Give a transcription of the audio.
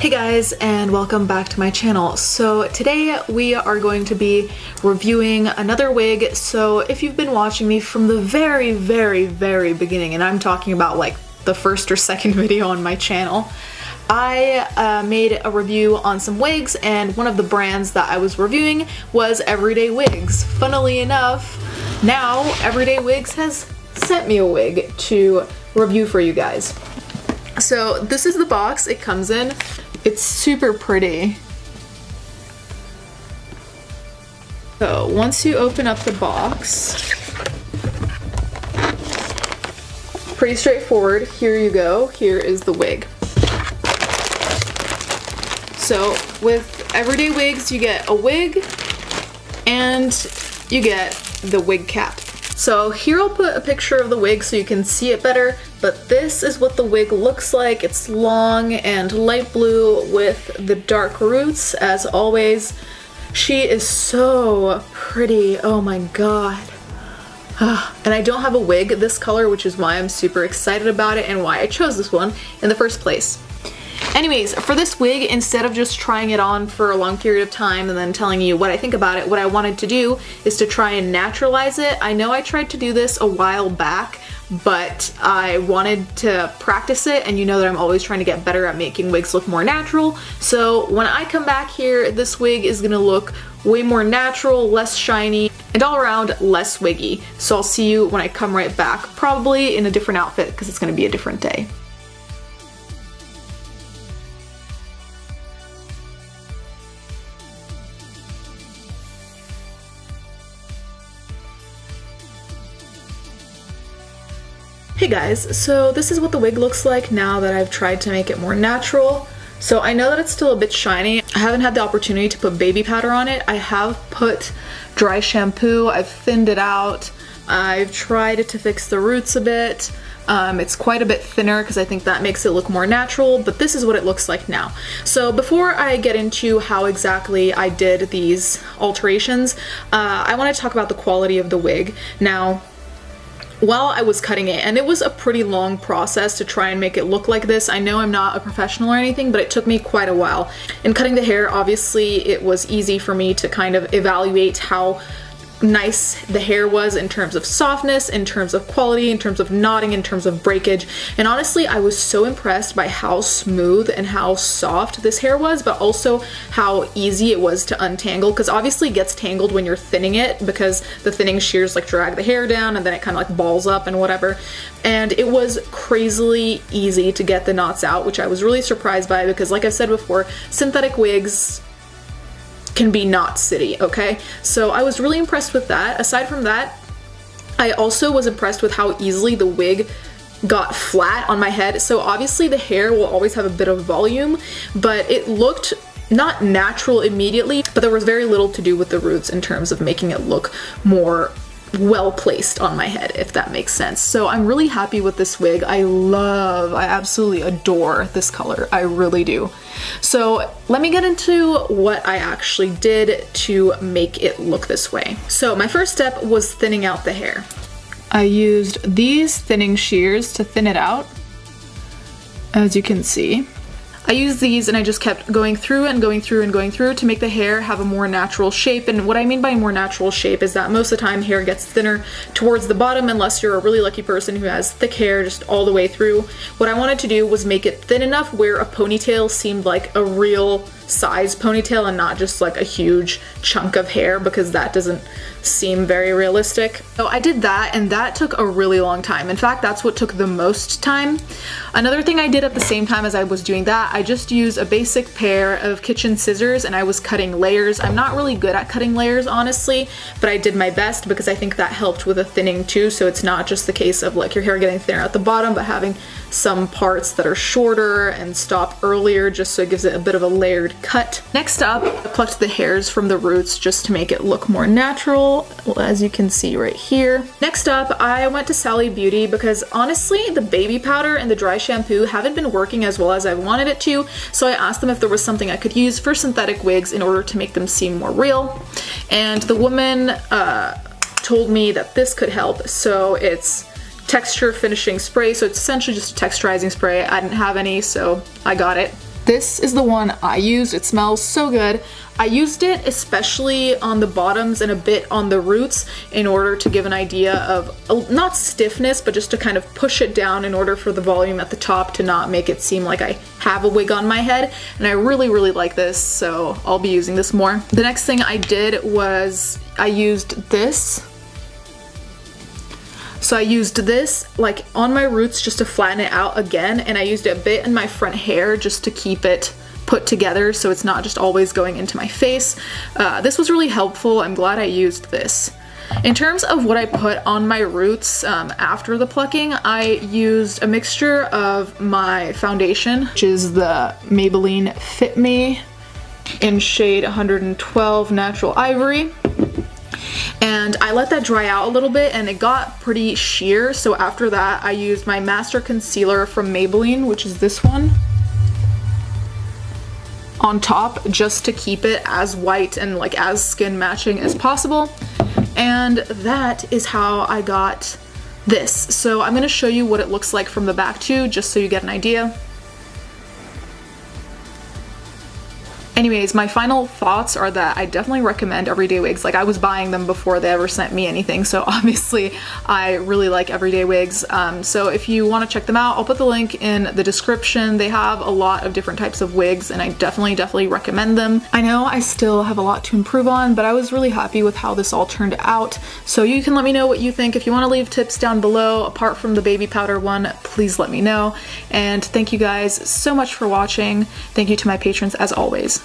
Hey guys, and welcome back to my channel. So today we are going to be reviewing another wig. So if you've been watching me from the very beginning, and I'm talking about like the first or second video on my channel, I made a review on some wigs, and one of the brands that I was reviewing was EverydayWigs. Funnily enough, now EverydayWigs has sent me a wig to review for you guys. So this is the box it comes in. It's super pretty. So once you open up the box, pretty straightforward. Here you go. Here is the wig. So with EverydayWigs, you get a wig and you get the wig cap. So here I'll put a picture of the wig so you can see it better, but this is what the wig looks like. It's long and light blue with the dark roots as always. She is so pretty, oh my god. And I don't have a wig this color, which is why I'm super excited about it and why I chose this one in the first place. Anyways, for this wig, instead of just trying it on for a long period of time and then telling you what I think about it, what I wanted to do is to try and naturalize it. I know I tried to do this a while back, but I wanted to practice it, and you know that I'm always trying to get better at making wigs look more natural. So when I come back here, this wig is gonna look way more natural, less shiny, and all around less wiggy. So I'll see you when I come right back, probably in a different outfit because it's gonna be a different day. Hey guys, so this is what the wig looks like now that I've tried to make it more natural. So I know that it's still a bit shiny. I haven't had the opportunity to put baby powder on it. I have put dry shampoo, I've thinned it out, I've tried to fix the roots a bit. It's quite a bit thinner because I think that makes it look more natural, but this is what it looks like now. So before I get into how exactly I did these alterations, I want to talk about the quality of the wig. Now, while I was cutting it, and it was a pretty long process to try and make it look like this. I know I'm not a professional or anything, but it took me quite a while. In cutting the hair, obviously it was easy for me to kind of evaluate how nice the hair was in terms of softness, in terms of quality, in terms of knotting, in terms of breakage. And honestly, I was so impressed by how smooth and how soft this hair was, but also how easy it was to untangle, because obviously it gets tangled when you're thinning it because the thinning shears like drag the hair down and then it kind of like balls up and whatever. And it was crazily easy to get the knots out, which I was really surprised by because, like I've said before, synthetic wigs can be knot city, okay? So I was really impressed with that. Aside from that, I also was impressed with how easily the wig got flat on my head. So obviously the hair will always have a bit of volume, but it looked not natural immediately, but there was very little to do with the roots in terms of making it look more well placed on my head, if that makes sense. So I'm really happy with this wig. I absolutely adore this color. I really do. So let me get into what I actually did to make it look this way. So my first step was thinning out the hair. I used these thinning shears to thin it out, as you can see. I used these and I just kept going through and going through and going through to make the hair have a more natural shape. And what I mean by more natural shape is that most of the time hair gets thinner towards the bottom unless you're a really lucky person who has thick hair just all the way through. What I wanted to do was make it thin enough where a ponytail seemed like a real size ponytail and not just like a huge chunk of hair, because that doesn't seem very realistic. So I did that, and that took a really long time. In fact, that's what took the most time. Another thing I did at the same time as I was doing that, I just used a basic pair of kitchen scissors and I was cutting layers. I'm not really good at cutting layers, honestly, but I did my best because I think that helped with the thinning too, so it's not just the case of like your hair getting thinner at the bottom, but having some parts that are shorter and stop earlier just so it gives it a bit of a layered cut. Next up, I plucked the hairs from the roots just to make it look more natural, as you can see right here. Next up, I went to Sally Beauty because honestly, the baby powder and the dry shampoo haven't been working as well as I wanted it to, so I asked them if there was something I could use for synthetic wigs in order to make them seem more real. And the woman told me that this could help, so it's texture finishing spray, so it's essentially just a texturizing spray. I didn't have any, so I got it. This is the one I used. It smells so good. I used it especially on the bottoms and a bit on the roots in order to give an idea of, not stiffness, but just to kind of push it down in order for the volume at the top to not make it seem like I have a wig on my head. And I really, really like this, so I'll be using this more. The next thing I did was I used this. So I used this like on my roots just to flatten it out again, and I used it a bit in my front hair just to keep it put together so it's not just always going into my face. This was really helpful. I'm glad I used this. In terms of what I put on my roots after the plucking, I used a mixture of my foundation, which is the Maybelline Fit Me in shade 112 Natural Ivory. And I let that dry out a little bit and it got pretty sheer, so after that I used my Master Concealer from Maybelline, which is this one, on top just to keep it as white and like as skin matching as possible. And that is how I got this. So I'm going to show you what it looks like from the back too, just so you get an idea. Anyways, my final thoughts are that I definitely recommend EverydayWigs. Like, I was buying them before they ever sent me anything, so obviously I really like EverydayWigs. So if you want to check them out, I'll put the link in the description. They have a lot of different types of wigs and I definitely recommend them. I know I still have a lot to improve on, but I was really happy with how this all turned out. So you can let me know what you think. If you want to leave tips down below, apart from the baby powder one, please let me know. And thank you guys so much for watching. Thank you to my patrons as always.